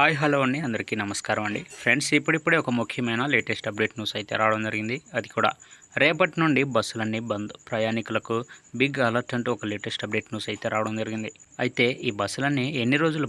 Hi hello అండి, అందరికీ నమస్కారం అండి. ఫ్రెండ్స్, ఇప్పుడిప్పుడే ఒక ముఖ్యమైన లేటెస్ట్ అప్డేట్ న్యూస్ అయితే రావడం జరిగింది. అది కూడా రేపటి నుండి బస్సులన్నీ బంద్, ప్రయాణికులకు బిగ్ అలర్ట్ అంటూ ఒక లేటెస్ట్ అప్డేట్ న్యూస్ అయితే రావడం జరిగింది. అయితే ఈ బస్సులన్నీ ఎన్ని రోజులు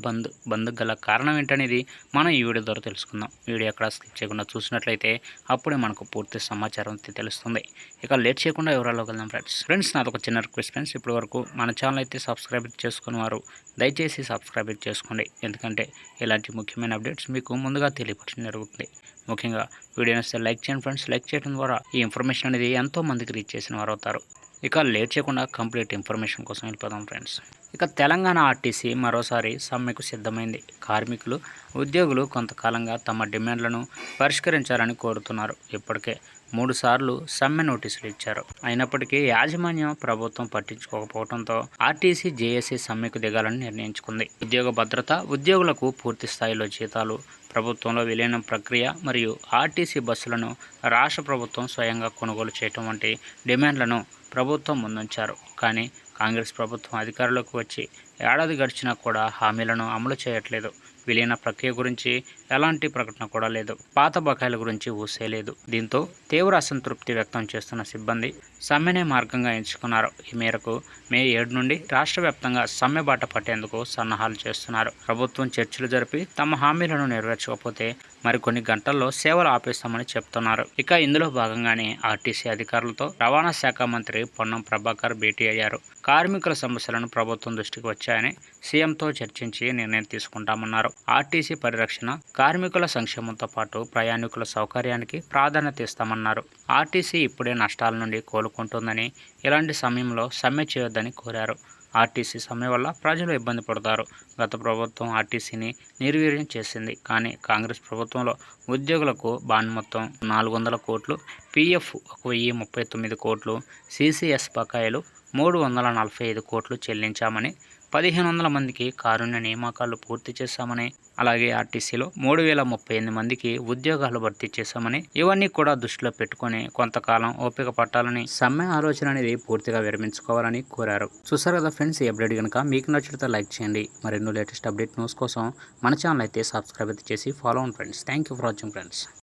బంద్ గల కారణం ఏంటనేది మనం ఈ వీడియో ద్వారా తెలుసుకుందాం. వీడియో ఎక్కడ స్కిప్ చేయకుండా చూసినట్లయితే అప్పుడే మనకు పూర్తి సమాచారం అయితే తెలుస్తుంది. ఇక లేట్ చేయకుండా వివరాల్లోకి వెళ్దాం ఫ్రెండ్స్, నాదొక చిన్న రిక్వెస్ట్ ఫ్రెండ్స్. ఇప్పటి వరకు మన ఛానల్ అయితే సబ్స్క్రైబ్ చేసుకుని వారు దయచేసి సబ్స్క్రైబ్ చేసుకోండి. ఎందుకంటే ఇలాంటి ముఖ్యమైన అప్డేట్స్ మీకు ముందుగా తెలియపరచడం జరుగుతుంది. ముఖ్యంగా వీడియో నచ్చితే లైక్ చేయండి ఫ్రెండ్స్. లైక్ చేయడం ద్వారా ఈ ఇన్ఫర్మేషన్ అనేది ఎంతో మందికి రీచ్ చేసిన వారు అవుతారు. ఇక లేట్ చేయకుండా కంప్లీట్ ఇన్ఫర్మేషన్ కోసం వెళ్ళిపోదాం ఫ్రెండ్స్. ఇక తెలంగాణ ఆర్టీసీ మరోసారి సమ్మెకు సిద్ధమైంది. కార్మికులు, ఉద్యోగులు కొంతకాలంగా తమ డిమాండ్లను పరిష్కరించాలని కోరుతున్నారు. ఇప్పటికే 3 సార్లు సమ్మె నోటీసులు ఇచ్చారు. అయినప్పటికీ యాజమాన్యం, ప్రభుత్వం పట్టించుకోకపోవడంతో ఆర్టీసీ జేఏసీ సమ్మెకు దిగాలని నిర్ణయించుకుంది. ఉద్యోగ భద్రత, ఉద్యోగులకు పూర్తి స్థాయిలో జీతాలు, ప్రభుత్వంలో విలీనం ప్రక్రియ మరియు ఆర్టీసీ బస్సులను రాష్ట్ర ప్రభుత్వం స్వయంగా కొనుగోలు చేయటం వంటి డిమాండ్లను ప్రభుత్వం ముందుంచారు. కానీ కాంగ్రెస్ ప్రభుత్వం అధికారంలోకి వచ్చి ఏడాది గడిచినా కూడా హామీలను అమలు చేయట్లేదు. విలీన ప్రక్రియ గురించి ఎలాంటి ప్రకటన కూడా లేదు. పాత బకాయిల గురించి ఊసే లేదు. దీంతో తీవ్ర అసంతృప్తి వ్యక్తం చేస్తున్న సిబ్బంది సమ్మెనే మార్గంగా ఎంచుకున్నారు. ఈ మేరకు మే 7 నుండి రాష్ట్ర వ్యాప్తంగా సమ్మె బాట పట్టేందుకు సన్నాహాలు చేస్తున్నారు. ప్రభుత్వం చర్చలు జరిపి తమ హామీలను నెరవేర్చకపోతే మరికొన్ని గంటల్లో సేవలు ఆపేస్తామని చెప్తున్నారు. ఇక ఇందులో భాగంగానే ఆర్టీసీ అధికారులతో రవాణా శాఖ మంత్రి పొన్నం ప్రభాకర్ భేటీ అయ్యారు. కార్మికుల సమస్యలను ప్రభుత్వం దృష్టికి వచ్చాయని సీఎంతో చర్చించి నిర్ణయం తీసుకుంటామన్నారు. ఆర్టీసీ పరిరక్షణ, కార్మికుల సంక్షేమంతో పాటు ప్రయాణికుల సౌకర్యానికి ప్రాధాన్యత ఇస్తామన్నారు. ఆర్టీసీ ఇప్పుడే నష్టాల నుండి కోలుకుంటుందని, ఇలాంటి సమయంలో సమ్మె చేయొద్దని కోరారు. ఆర్టీసీ సమ్మె వల్ల ప్రజలు ఇబ్బంది పడతారు. గత ప్రభుత్వం ఆర్టీసీని నిర్వీర్యం చేసింది. కానీ కాంగ్రెస్ ప్రభుత్వంలో ఉద్యోగులకు బాండ్ మొత్తం 400 కోట్లు, పీఎఫ్ 1039 కోట్లు, సీసీఎస్ బకాయిలు 345 కోట్లు చెల్లించామని, 1500 మందికి కారుణ్య నియామకాలు పూర్తి చేశామని, అలాగే ఆర్టీసీలో 3038 మందికి ఉద్యోగాలు భర్తీ చేశామని, ఇవన్నీ కూడా దృష్టిలో పెట్టుకుని కొంతకాలం ఓపిక పట్టాలని, సమ్మె ఆలోచన అనేది పూర్తిగా విరమించుకోవాలని కోరారు. చూసారు కదా ఫ్రెండ్స్, ఈ అప్డేట్ కనుక మీకు నచ్చితే లైక్ చేయండి. మరెన్నో లేటెస్ట్ అప్డేట్ న్యూస్ కోసం మన ఛానల్ అయితే సబ్స్క్రైబ్ చేసి ఫాలో అవ్వండి friends. Thank you for watching friends.